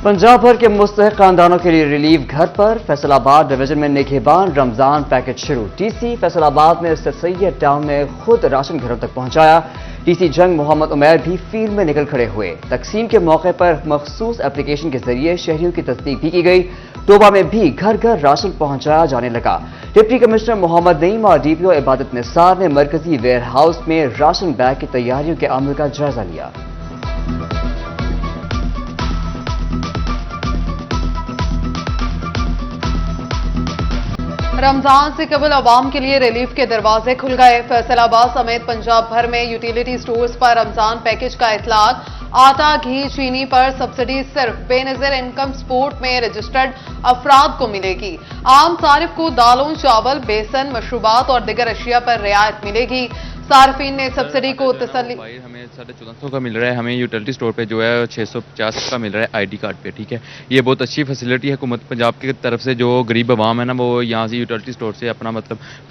पंजाब भर के मुस्तहिक खानदानों के लिए रिलीफ घर पर। फैसलाबाद डिवीजन में निगहबान रमजान पैकेज शुरू। टीसी फैसलाबाद ने सैयद टाउन में खुद राशन घरों तक पहुंचाया। टीसी जंग मोहम्मद उमैर भी फील्ड में निकल खड़े हुए। तकसीम के मौके पर मखसूस एप्लीकेशन के जरिए शहरियों की तस्दीक भी की गई। तोबा में भी घर घर राशन पहुंचाया जाने लगा। डिप्टी कमिश्नर मोहम्मद नईम और डीपीओ इबादत निसार ने मरकजी वेयर हाउस में राशन बैग की तैयारियों के अमल का जायजा लिया। रमजान से कबल आवाम के लिए रिलीफ के दरवाजे खुल गए। फैसलाबाद समेत पंजाब भर में यूटिलिटी स्टोर्स पर रमजान पैकेज का इतलाक। आटा, घी, चीनी पर सब्सिडी सिर्फ बेनज़ीर इनकम सपोर्ट में रजिस्टर्ड अफराद को मिलेगी। आम सारिफ को दालों, चावल, बेसन, मशरूबात और दिगर अशिया पर रियायत मिलेगी। सार्फिन ने सब्सिडी को तसल्ली। हमें 1450 का मिल रहा है, हमें यूटिलिटी स्टोर पे जो है 650 का मिल रहा है आईडी कार्ड पे। ठीक है, ये बहुत अच्छी फैसिलिटी है हुकूमत पंजाब की तरफ से। जो गरीब आवाम है ना, वो यहाँ से यूटिलिटी स्टोर से अपना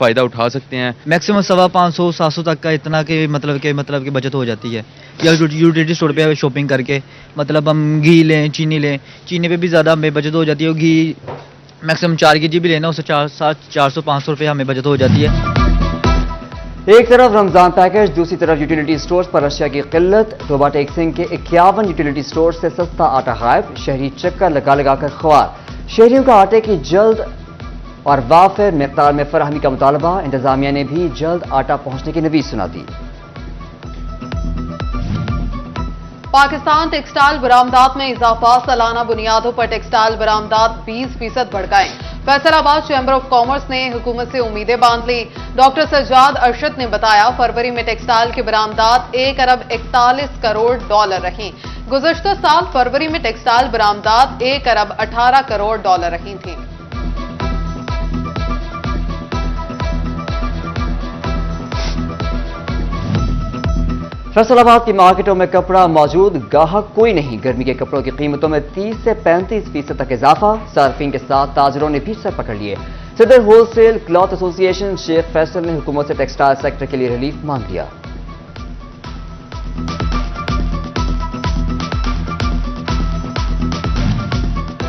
फ़ायदा उठा सकते हैं। मैक्सिमम 550-700 तक का इतना के मतलब की बचत हो जाती है या यूटिलिटी स्टोर पे शॉपिंग करके। हम घी लें, चीनी लें, चीनी पे भी ज़्यादा हमें बचत हो जाती है। घी मैक्सिमम 4 kg भी लेना, उससे 400-500 रुपये हमें बचत हो जाती है। एक तरफ रमजान पैकेज, दूसरी तरफ यूटिलिटी स्टोर्स पर अशिया की किल्लत। तोबा टेक्सिंग के 51 यूटिलिटी स्टोर से सस्ता आटा गायब। शहरी चक्कर लगा लगाकर ख्वार। शहरियों का आटे की जल्द और वाफिर मिकदार में फराहमी का मुतालबा। इंतजामिया ने भी जल्द आटा पहुंचने की नवीज सुना दी। पाकिस्तान टेक्सटाइल बरामदात में इजाफा। सालाना बुनियादों पर टेक्सटाइल बरामदात 20% बढ़ गए। फैसलाबाद चैम्बर ऑफ कॉमर्स ने हुकूमत से उम्मीदें बांध ली। डॉक्टर सज्जाद अरशद ने बताया, फरवरी में टेक्सटाइल की बरामदात $1 अरब 41 करोड़ रही। गुज़श्ता साल फरवरी में टेक्सटाइल बरामदात $1 अरब 18 करोड़ रही थी। फैसलाबाद की मार्केटों में कपड़ा मौजूद, गाहक कोई नहीं। गर्मी के कपड़ों की कीमतों में 30 से 35% तक इजाफा। सार्फिन के साथ ताजरों ने भी सर पकड़ लिए। Sadar wholesale cloth association Sheikh Faisal ने हुकूमत से टेक्सटाइल सेक्टर के लिए रिलीफ मांग लिया।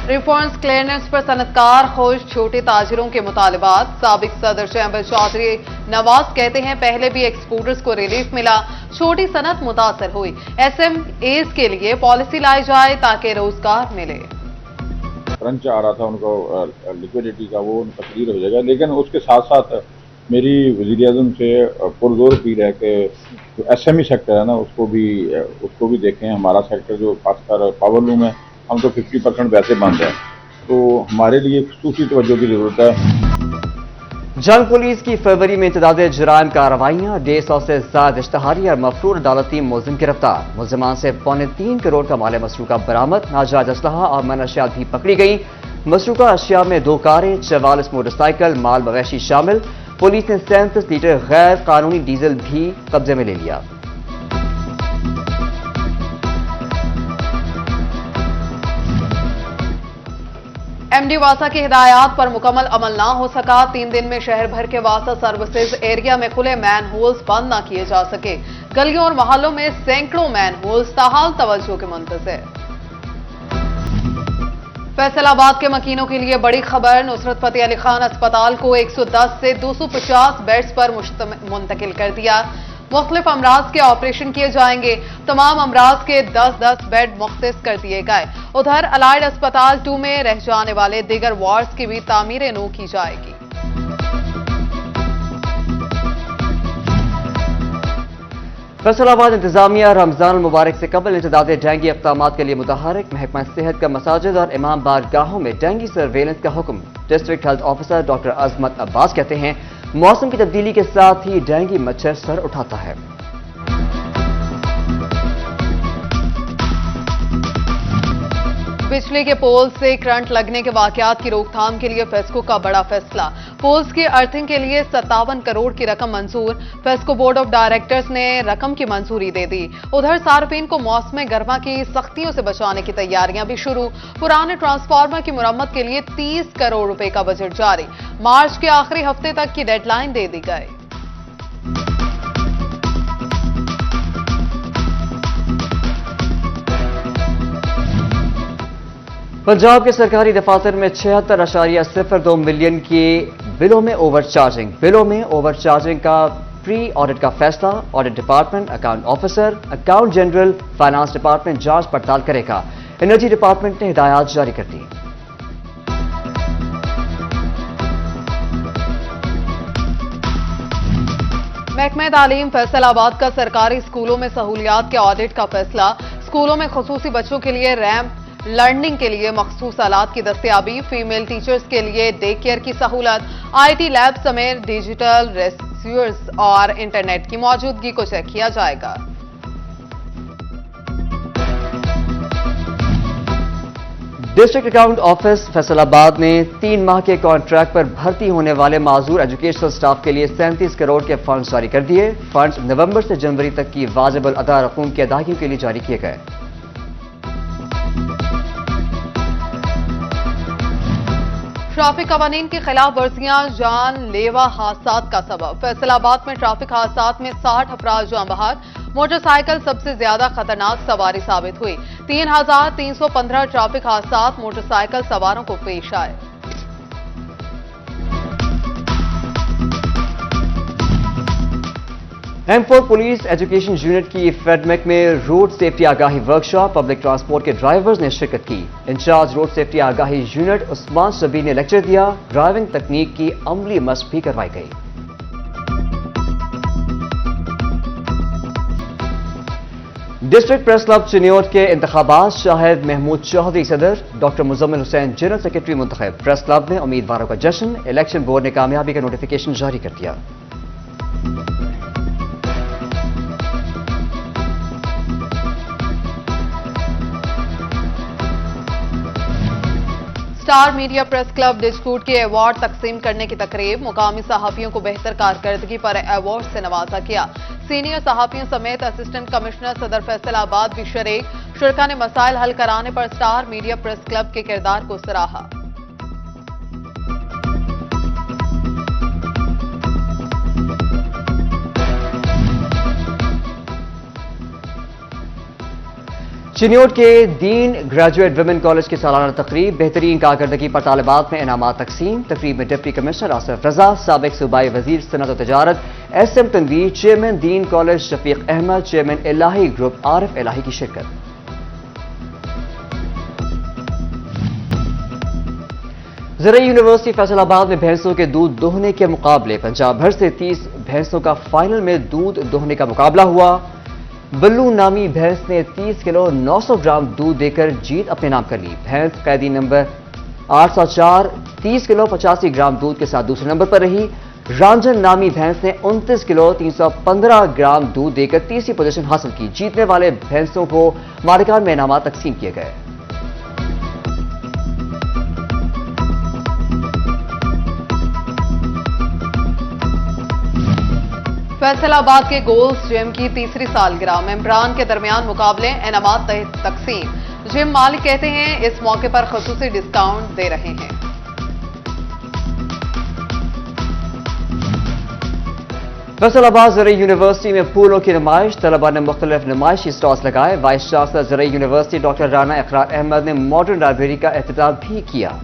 रिफॉर्म्स क्लियरेंस पर सनतकार खुश। छोटे ताजिरों के मुतालबात। साबिक सदर चैम्बर चौधरी नवाज कहते हैं, पहले भी एक्सपोर्टर्स को रिलीफ मिला, छोटी सनत मुतासर हुई। SMEs के लिए पॉलिसी लाई जाए ताकि रोजगार मिले। क्रंच आ रहा था उनको लिक्विडिटी का, वो उनका क्लियर हो जाएगा। लेकिन उसके साथ साथ मेरी वज़ीर-ए-आज़म से पुरज़ोर अपील है कि जो SME सेक्टर है ना, उसको भी देखें। हमारा सेक्टर जो खासकर पावर लूम है, हम तो 50% वैसे बंद है, तो हमारे लिए खुसूसी तवज्जो की जरूरत है। जंग पुलिस की फरवरी में इंतदाद जराइम कार्रवाइयां। 150 से ज्यादा इश्तहारी और मफरूर अदालती मुलजिम गिरफ्तार। मुलजमान से 3.25 करोड़ का माल मसरूका बरामद। नाजायज असलहा और मनशियात भी पकड़ी गई। मसरूका अशिया में 2 कारें, 44 मोटरसाइकिल, माल मवेशी शामिल। पुलिस ने 37 लीटर गैर कानूनी डीजल भी कब्जे में ले लिया। MD वासा की हिदायत पर मुकम्मल अमल ना हो सका। 3 दिन में शहर भर के वासा सर्विसेज एरिया में खुले मैन होल्स बंद ना किए जा सके। गलियों और मोहल्लों में सैकड़ों मैन होल्स ताहाल तवज्जो के मुंतज़िर। फैसलाबाद के मकीनों के लिए बड़ी खबर। नुसरत फतेह अली खान अस्पताल को 110 से 250 बेड्स पर मुंतकिल कर दिया। मुख्तलिफ अमराज के ऑपरेशन किए जाएंगे। तमाम अमराज के 10-10 बेड मुख्तस कर दिए गए। उधर अलाइड अस्पताल 2 में रह जाने वाले दीगर वार्ड्स की भी तामीर नौ की जाएगी। फैसलाबाद इंतजामिया रमजान मुबारक से कबल इंतदाद डेंगी इक़दामात के लिए मुतहरिक। महकमा सेहत का मसाजिद और इमाम बारगाहों में डेंगी सर्वेलेंस का हुक्म। डिस्ट्रिक्ट हेल्थ ऑफिसर डॉक्टर अजमत अब्बास कहते हैं, मौसम की तब्दीली के साथ ही डेंगी मच्छर सर उठाता है। बिजली के पोल से करंट लगने के वाकयात की रोकथाम के लिए फेस्को का बड़ा फैसला। पोल्स की अर्थिंग के लिए 57 करोड़ की रकम मंजूर। फेस्को बोर्ड ऑफ डायरेक्टर्स ने रकम की मंजूरी दे दी। उधर सार्फिन को मौसम गर्मा की सख्तियों से बचाने की तैयारियां भी शुरू। पुराने ट्रांसफार्मर की मुरम्मत के लिए 30 करोड़ रुपए का बजट जारी। मार्च के आखिरी हफ्ते तक की डेडलाइन दे दी गई। पंजाब के सरकारी दफातर में 76.02 मिलियन के बिलों में ओवरचार्जिंग का प्री ऑडिट का फैसला। Audit department, account officer, account general, finance department जांच पड़ताल करेगा। एनर्जी डिपार्टमेंट ने हिदायत जारी कर दी। महकमा तालीम फैसलाबाद का सरकारी स्कूलों में सहूलियात के ऑडिट का फैसला। स्कूलों में खुसूसी बच्चों के लिए रैंप, लर्निंग के लिए मखसूस आलात की दस्तयाबी, फीमेल टीचर्स के लिए डे केयर की सहूलत, IT लैब समेत डिजिटल रिसोर्स और इंटरनेट की मौजूदगी को चेक किया जाएगा। डिस्ट्रिक्ट अकाउंट ऑफिस फैसलाबाद ने 3 माह के कॉन्ट्रैक्ट पर भर्ती होने वाले माजूर एजुकेशनल स्टाफ के लिए 37 करोड़ के फंड जारी कर दिए। फंड नवंबर से जनवरी तक की वाजिबुल अदा रकूम की अदायगी के लिए जारी किए गए। ट्रैफिक कवानीन की खिलाफ वर्जियां जानलेवा हादसात का सबब। फैसलाबाद में ट्रैफिक हादसात में 60 अफराद जान बहक। मोटरसाइकिल सबसे ज्यादा खतरनाक सवारी साबित हुई। 3315 ट्रैफिक हादसात मोटरसाइकिल सवारों को पेश आए। M4 पुलिस एजुकेशन यूनिट की फेडमेक में रोड सेफ्टी आगाही वर्कशॉप। पब्लिक ट्रांसपोर्ट के ड्राइवर्स ने शिरकत की। इंचार्ज रोड सेफ्टी आगाही यूनिट उस्मान शबीर ने लेक्चर दिया। ड्राइविंग तकनीक की अमली मशक भी करवाई गई। डिस्ट्रिक्ट प्रेस क्लब चिन्योट के इंतखाबात। शाहिद महमूद चौधरी सदर, doctor Muzammil Hussain general secretary मुंतखब। प्रेस क्लब में उम्मीदवारों का जश्न। इलेक्शन बोर्ड ने कामयाबी का नोटिफिकेशन जारी कर दिया। Star media press club district के अवार्ड तकसीम करने की तकरीब। मुकामी सहाफियों को बेहतर कारकर्दगी पर अवार्ड से नवाजा गया। सीनियर सहाफियों समेत असिस्टेंट कमिश्नर सदर फैसलाबाद भी शरीक। शुरका ने मसाइल हल कराने पर स्टार मीडिया प्रेस क्लब के किरदार को सराहा। चिन्योट के दीन ग्रेजुएट वुमेन कॉलेज की सालाना तकरीब। बेहतरीन कारकर्दगी पर तालिबात में इनामात तकसीम। तकरीब में डिप्टी कमिश्नर आसिफ रजा, साबिक सूबाई वजीर सनत और तजारत SM तनवीर, चेयरमैन दीन कॉलेज शफीक अहमद, चेयरमैन इलाही ग्रुप आरिफ इलाही की शिरकत। ज़रई यूनिवर्सिटी फैसलाबाद में भैंसों के दूध दोहने के मुकाबले। पंजाब भर से 30 भैंसों का फाइनल में दूध दोहने का मुकाबला हुआ। बल्लू नामी भैंस ने 30 किलो 900 ग्राम दूध देकर जीत अपने नाम कर ली। भैंस कैदी नंबर 804 30 किलो 85 ग्राम दूध के साथ दूसरे नंबर पर रही। रांझन नामी भैंस ने 29 किलो 315 ग्राम दूध देकर तीसरी पोजीशन हासिल की। जीतने वाले भैंसों को मालिकान में इनामात तकसीम किए गए। फैसलाबाद के गोल्स जिम की तीसरी सालगिरह। मेंबरान के दरमियान मुकाबले, इनामात तकसीम। जिम मालिक कहते हैं इस मौके पर खसूसी डिस्काउंट दे रहे हैं। फैसलाबाद ज़रई यूनिवर्सिटी में फूलों की नुमाइश। तलबा ने मुख्तलिफ नुमाइशी स्टॉल्स लगाए। वाइस चांसलर ज़रई यूनिवर्सिटी डॉक्टर राना इकरार अहमद ने मॉडर्न लाइब्रेरी का एहतजाम भी किया।